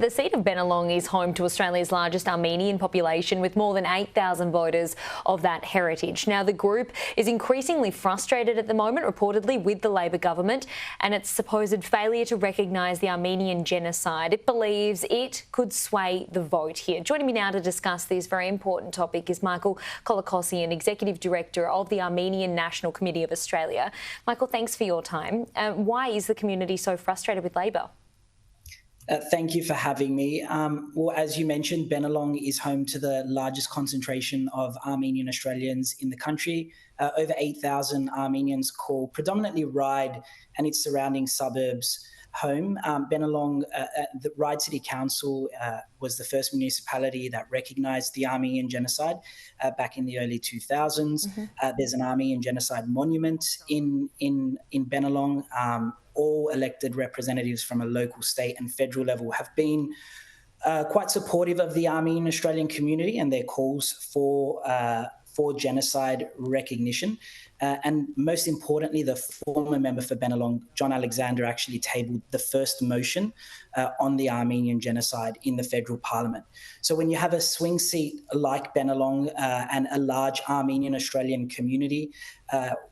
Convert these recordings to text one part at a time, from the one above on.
The seat of Benalong is home to Australia's largest Armenian population, with more than 8,000 voters of that heritage. Now, the group is increasingly frustrated at the moment, reportedly, with the Labor government and its supposed failure to recognise the Armenian Genocide. It believes it could sway the vote here. Joining me now to discuss this very important topic is Michael Kolokossian, Executive Director of the Armenian National Committee of Australia. Michael, thanks for your time. Why is the community so frustrated with Labor? Thank you for having me. Well, as you mentioned, Bennelong is home to the largest concentration of Armenian Australians in the country. Over 8,000 Armenians call predominantly Ryde and its surrounding suburbs home. Bennelong, the Ryde City Council was the first municipality that recognised the Armenian Genocide back in the early 2000s. There's an Armenian Genocide monument in Bennelong. All elected representatives from a local, state and federal level have been quite supportive of the Armenian Australian community and their calls for genocide recognition. And most importantly, the former member for Benalong, John Alexander, actually tabled the first motion on the Armenian Genocide in the federal parliament. So when you have a swing seat like Benalong and a large Armenian Australian community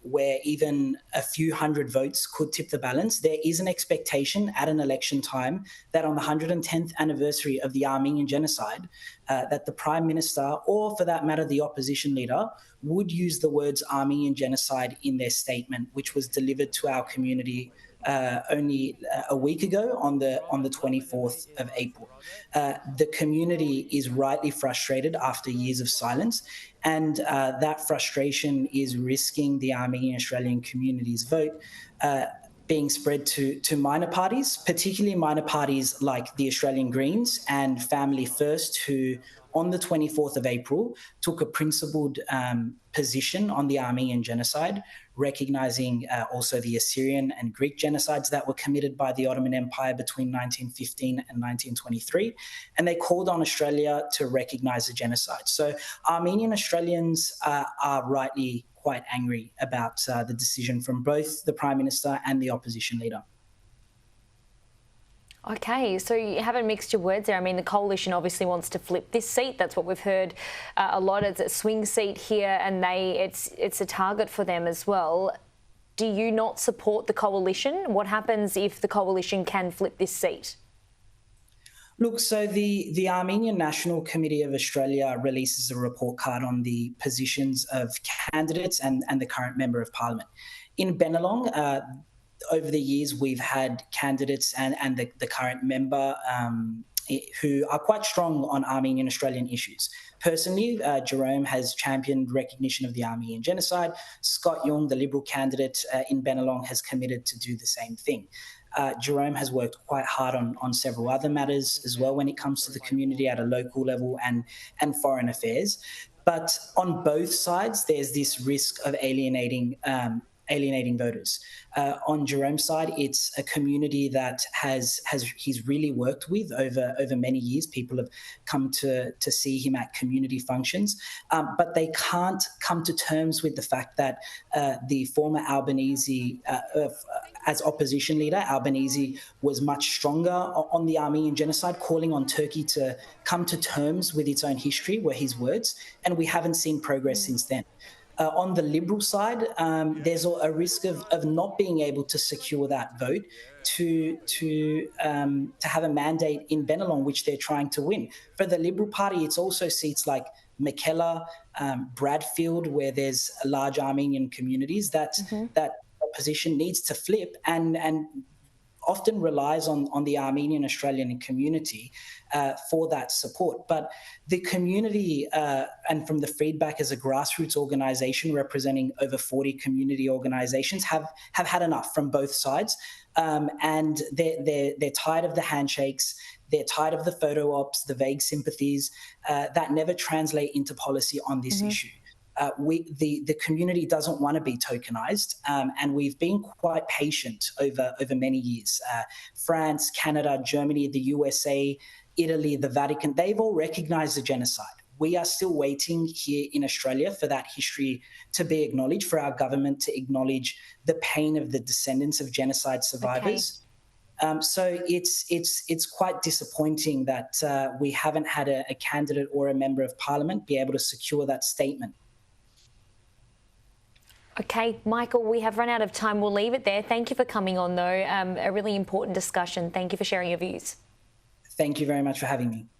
where even a few hundred votes could tip the balance, there is an expectation at an election time that on the 110th anniversary of the Armenian Genocide, that the Prime Minister, or for that matter, the opposition leader, would use the words Armenian Genocide in their statement, which was delivered to our community only a week ago on the 24th of April. The community is rightly frustrated after years of silence, and that frustration is risking the Armenian Australian community's vote being spread to minor parties, particularly minor parties like the Australian Greens and Family First, who on the 24th of April took a principled position on the Armenian Genocide, recognising also the Assyrian and Greek genocides that were committed by the Ottoman Empire between 1915 and 1923. And they called on Australia to recognise the genocide. So Armenian Australians are rightly quite angry about the decision from both the Prime Minister and the opposition leader. Okay, so you haven't mixed your words there. I mean, the coalition obviously wants to flip this seat. That's what we've heard a lot. It's a swing seat here, and it's a target for them as well. Do you not support the coalition? What happens if the coalition can flip this seat? Look, so the Armenian National Committee of Australia releases a report card on the positions of candidates and the current Member of Parliament. In Benalong, over the years, we've had candidates and the current member who are quite strong on Armenian Australian issues. Personally, Jerome has championed recognition of the Armenian Genocide. Scott Young, the Liberal candidate in Benalong, has committed to do the same thing. Jerome has worked quite hard on several other matters as well when it comes to the community at a local level and foreign affairs. But on both sides, there's this risk of alienating voters. On Jerome's side, it's a community that he's really worked with over many years. People have come to see him at community functions, but they can't come to terms with the fact that the former Albanese, as opposition leader, Albanese was much stronger on the Armenian Genocide, calling on Turkey to come to terms with its own history, were his words, and we haven't seen progress since then. On the Liberal side, there's a risk of not being able to secure that vote to have a mandate in Benelong, which they're trying to win. For the Liberal Party, it's also seats like Mackellar, Bradfield, where there's large Armenian communities that opposition needs to flip and often relies on the Armenian Australian community for that support. But the community, and from the feedback as a grassroots organisation representing over 40 community organisations, have had enough from both sides. And they're tired of the handshakes. They're tired of the photo ops, the vague sympathies that never translate into policy on this issue. The community doesn't want to be tokenized, and we've been quite patient over many years. France, Canada, Germany, the USA, Italy, the Vatican, they've all recognized the genocide. We are still waiting here in Australia for that history to be acknowledged, for our government to acknowledge the pain of the descendants of genocide survivors. So it's quite disappointing that we haven't had a candidate or a member of parliament be able to secure that statement. Okay, Michael, we have run out of time. We'll leave it there. Thank you for coming on, though. A really important discussion. Thank you for sharing your views. Thank you very much for having me.